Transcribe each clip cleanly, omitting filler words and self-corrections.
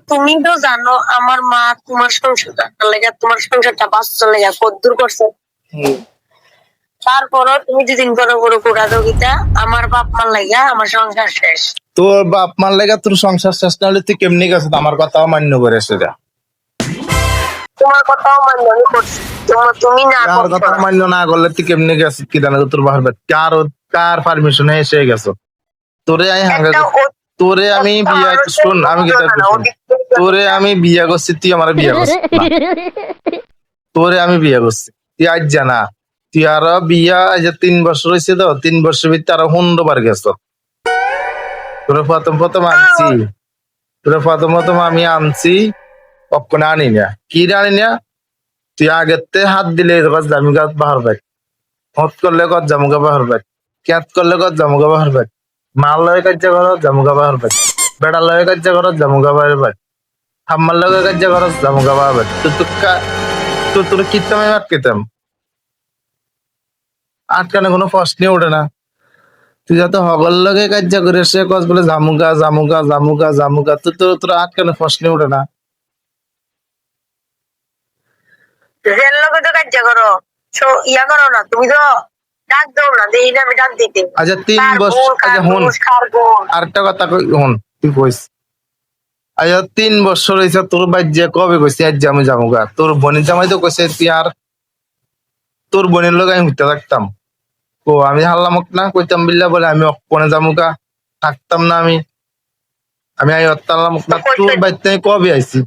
তুমি তো জানো আমার মা তোমার সংসারটা লেগে তোমার সংসারটা বাচ্চা লেগে কদ্দুর করছে। তারপরও তুমি দুদিন পরে পরে কুড়াদগিতা আমার বাপ মার লাগা আমার সংসার শেষ। তোর বাপ মার লেগে তোর সংসার শেষ না হলে তুই কেমনি গেছিস আমার কথাও মান্য করে সেটা। তোমার কথাও মান্য আমি করছি, তুমি না আমার কথা মান্য না করলে তুই কেমনি গেছিস কি জানো তোর বাবার কার পারমিশনে এসে গেছো? তোরে আমি হাঙ্গা তোরে আমি বিয়া শোন আমি কি তোরে আমি বিয়া করছি তুই আমার বিয়া করছিস তোরে আমি বিয়া করছি তুই আজ জানা তুই আরো বিয়া আজ 3 বছর হয়েছে তো 3 বছর ভিতরে আরো 100 বার গেছ। তোরে প্রথম আনছি তোরে প্রথম আমি আনছি কখনো আনি না কি আনি না তুই আগেতে হাত দিলে জামি গাছ বাহার বাইক হত করলে কত জামুগা বাহার বাইক ক্যাত করলে কত জামুগা বাহার বাইক মাল লয়ে কার্য করো জামুগা বাহার বাইক বেড়া লয়ে কার্য করো জামুগা বাহার বাইক হাম্মার লগে কার্য করো জামুগা বাহার বাইক তোর কিতাম আমি আটকেতাম আটকানে কোনো প্রশ্নই ওঠে না। তুই যাতে হগল লগে কার্য করে সে কস বলে জামুগা জামুগা জামুগা জামুগা তোর আটকানে প্রশ্নই ওঠে না। রেল লগে তো কাজ করো ইয়া করো না তুমি তো ডাক দাও না দেই না আমি ডাক দিতে। আচ্ছা 3 বছর আচ্ছা হন আরেকটা কথা হন তুই কইস আচ্ছা 3 বছর হয়েছে তোর ভাই যে কবে কইছে আজ আমি জামুগা তোর বোনের জামাই তো কইছে তুই আর তোর বোনের লগে আমি হইতে থাকতাম ও আমি হারলাম না কইতাম বিল্লা বলে আমি অপনে জামুগা থাকতাম না আমি আমি আই অত্তালাম না তোর বাইতে কবে আইছি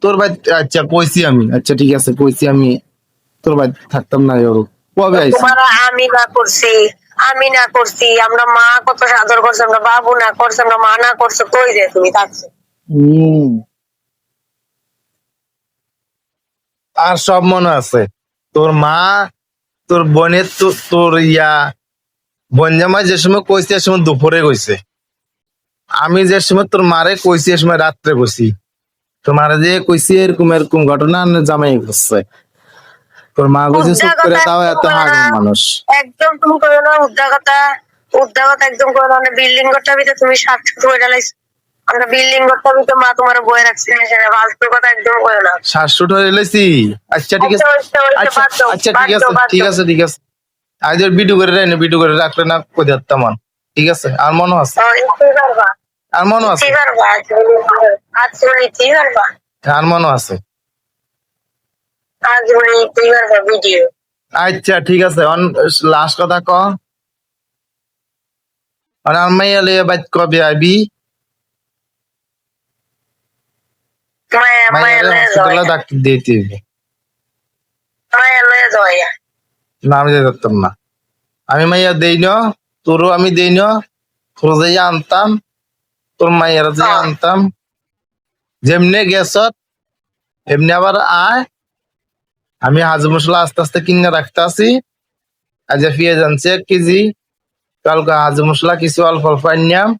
তোর ভাই আচ্ছা কইছি আমি আচ্ছা ঠিক আছে কইছি আমি তোর ভাই থাকতাম না কবে আইছি আমি না করছি আমরা মা কত সাদর করছে আমরা বাবু না করছে আমরা মা না করছে কই যে তুমি থাকছো। আর সব মনে আছে তোর মা তোর বোনের তোর ইয়া বোন জামাই যে সময় কইছে সে সময় দুপুরে কইছে আমি যে সময় তোর মারে কইছি এ সময় রাত্রে কইছি তোর মারে যে কইছি এরকম এরকম ঘটনা জামাই করছে তোর মা কইছে চুপ করে দাও এত হাগল মানুষ একদম তুমি কইও না উদ্যোগতা একদম কইও না বিল্ডিং ঘরটা ভিতরে তুমি 60 ফুট হয়ে গেলাইছ আমরা বিল্ডিং ঘরটা ভিতরে মা তোমার বয়ে রাখছি সেটা ফালতু কথা একদম কইও না 60 হয়ে গেলাইছি আচ্ছা ঠিক আছে আচ্ছা ঠিক আছে ঠিক আছে আইদের ভিডিও করে রাখলে ভিডিও করে রাখলে না কই দিতাম ঠিক আছে আর মনে আছে আর মনে আছে আর মনে আছে আচ্ছা ঠিক আছে লাস্ট কথা ক আর আমি এলে বাইক কবে আইবি হসপিটালে ডাক্তার দিতে না আমি যেতাম না আমি মাইয়া দেই না তোরও আমি দেই না তোর যাইয়া আনতাম তোর মাইয়ার যে আনতাম যেমনি গেছত এমনি আবার আয় আমি হাজু মশলা আস্তে আস্তে কিনে রাখতে আছি আজ পেঁয়াজ আনছি 1 কেজি কালকে হাজু মশলা কিছু অল্প অল্প আনিয়াম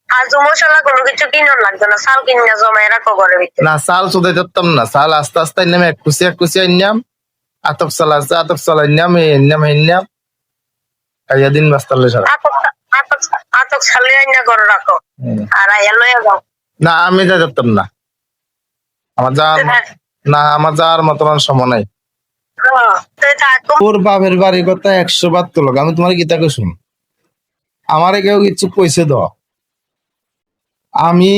হাজু মশলা কোনো কিছু কিনা লাগবে না চাল কিনা জমায় রাখো ঘরের ভিতরে না চাল চুদাই দিতাম না চাল আস্তে আস্তে আনিয়াম 1 কুচি আনিয়াম আতক চাল আছে আতক চাল আনিয়াম আনিয়াম আইয়া দিন বাস্তালে সারা আতক চালে আইনা ঘরে রাখো আর আইয়া লইয়া যাও না আমি যেতাম না আমার যাওয়ার মতো সময় নাই। তোর বাপের বাড়ির কথা 100 বার তো লোক আমি তোমার গীতাকে শুন আমারে কেউ কিছু কইছে দ আমি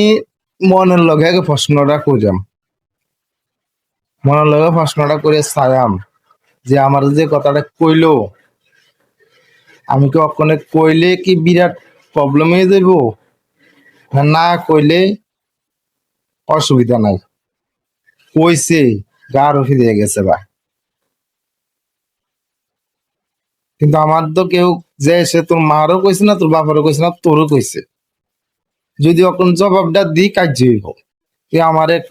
মনের লগে প্রশ্নটা করিলাম মনের লগে প্রশ্নটা করে চাইলাম যে আমার যে কথাটা কইলো আমি কি ওখানে কইলে কি বিরাট প্রবলেম হয়ে যাইব না কইলে অসুবিধা নাই কইছে গার ফিরে গেছে বা কিন্তু আমার তো কেউ যে সে তোর মারও কইছে না তোর বাপারও কইছে না তোরও কইছে যদি এখন জবাবটা দিই কাজ হইব তুই আমারে ক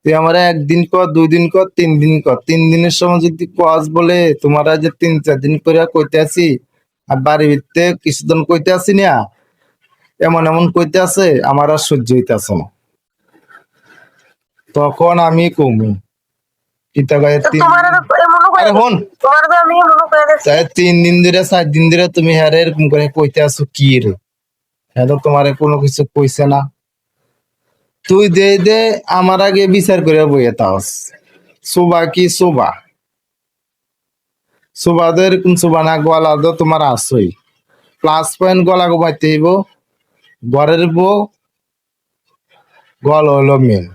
তুই আমার 1 দিন কর 2 দিন কর 3 দিন কর 3 দিনের সময় যদি কস বলে তোমার যে 3-4 দিন করে কইতে আসি আর বাড়ির ভিতরে কিছুদিন কইতে আসি না এমন কইতে আছে আমার আর সহ্য হইতে আছে না তখন আমি কমু কিতা কয় তো তোমার আরে হন তোমার তো আমি মনে করে দিচ্ছি। 3 দিন ধরে 4 দিন ধরে তুমি হারে এরকম করে কইতে আছো কি রে? হ্যাঁ তো তোমারে কোনো কিছু কইছে না। তুই দে দে আমার আগে বিচার করে বইয়ে তাস সুবা কি সুবা সুবাদ এরকম সুবা না গলা তো তোমার আসই প্লাস পয়েন্ট গলা কমাইতে হইব ঘরের বউ গল হলো মেন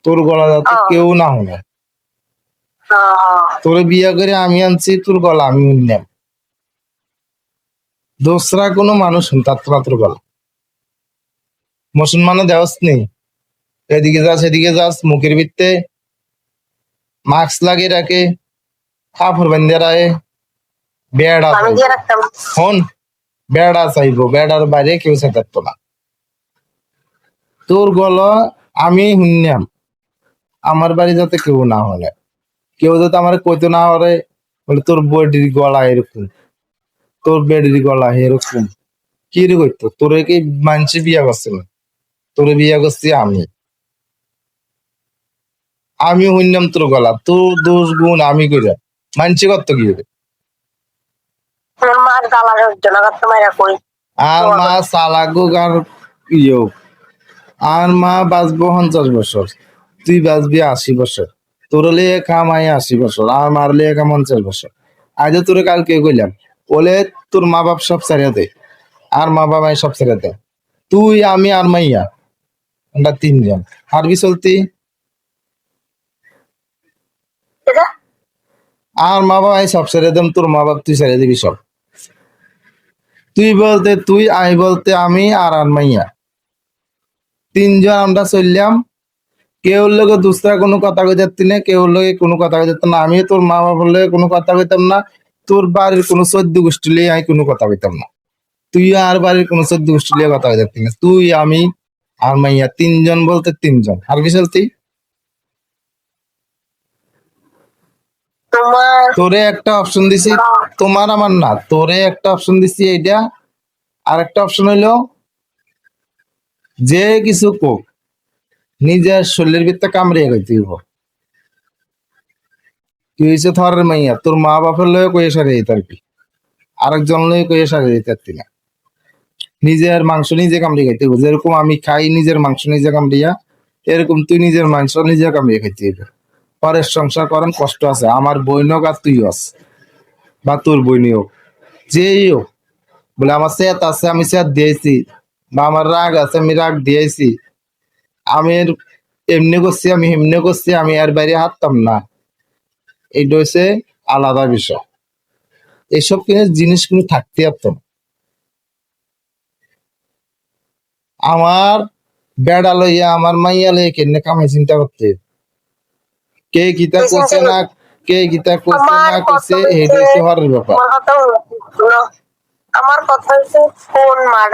তোর গলা যাতে কেউ না শুনে তোর বিয়া করে আমি আনছি তোর গলা আমি উন্নাম দোসরা কোনো মানুষ শুনতার না তোর গলা মুসলমানও দেওয়াস নেই এদিকে যাস এদিকে যাস মুখের ভিত্তে মাস্ক লাগিয়ে রাখে কাপড় বেঁধে রাখে বেড়া ফোন বেড়া চাইবো বেড়ার বাইরে কেউ চাইতো না তোর গলা আমি শুনলাম আমার বাড়ি যাতে কেউ না হলে কেউ যাতে আমার কইতো না হলে বলে তোর বডির গলা এরকম তোর বেডির গলা এরকম কি রে কইতো তোরে কি মানসি বিয়া করছে না তোরে বিয়া করছি আমি শুনলাম তোর গলা তোর দোষ গুণ আমি কইরা মানসি কত কি হবে আর মা সালাগুক আর ইয়ে আর মা বাঁচবো 50 বছর তুই বাঁচবি 80 বছর তোর লিয়ে কামাই 80 বছর আর মার লিয়ে কাম 50 বছর আজ তোরে কালকে কইলাম বলে তোর মা বাপ সব ছেড়ে দে আর মা বাবাই সব ছেড়ে দে তুই আমি আর মাইয়া আমরা 3 জন হারবি চলতি আর মা বাবাই সব ছেড়ে দেম তোর মা বাপ তুই ছেড়ে দিবি সব তুই বলতে তুই আই বলতে আমি আর মাইয়া 3 জন আমরা চললাম কেউ লোকে দুসরা কোনো কথা কই যাচ্ছি না কেউ লোকে কোনো কথা কই যেতাম না আমি তোর মা বাবার লোকে কোনো কথা কইতাম না তোর বাড়ির কোনো 14 গোষ্ঠী লিয়ে আমি কোনো কথা কইতাম না তুই আর বাড়ির কোনো 14 গোষ্ঠী লিয়ে কথা কই যাচ্ছি না তুই আমি আর মাইয়া 3 জন বলতে 3 জন আর কি চলতি তোরে একটা অপশন দিছি তোমার আমার না তোরে একটা অপশন দিছি এইটা আর একটা অপশন হইলো যে কিছু কোক নিজের শরীরের ভিতরে কামড়িয়ে গেছে কি হয়েছে থরের মাইয়া তোর মা বাপের লয়ে কয়ে সারিয়ে দিতে আর কি আরেকজন লয়ে কয়ে সারিয়ে দিতে পারতি না নিজের মাংস নিজে কামড়িয়ে খাইতে হবে যেরকম আমি খাই নিজের মাংস নিজে কামড়িয়া এরকম তুই নিজের মাংস নিজে কামড়িয়ে খাইতে হবে পরের সংসার করেন কষ্ট আছে আমার বইন হোক আর তুই আস বা তোর বইনি হোক যেই হোক বলে আমার সেত আছে আমি সেত দিয়েছি বা আমার রাগ আছে আমি রাগ দিয়েছি আমি এমনি করছি আমি এমনি করছি আমি আর বাইরে হাঁটতাম না এইটা হচ্ছে আলাদা বিষয় এইসব জিনিস কিন্তু থাকতে পারত না আমার বেড়া লইয়া আমার মাইয়া লইয়া কেন কামাই চিন্তা করতে কে গীতা করছে না কে গীতা করছে না করছে এইটা হচ্ছে হরের ব্যাপার আমার কথা হচ্ছে কোন মারা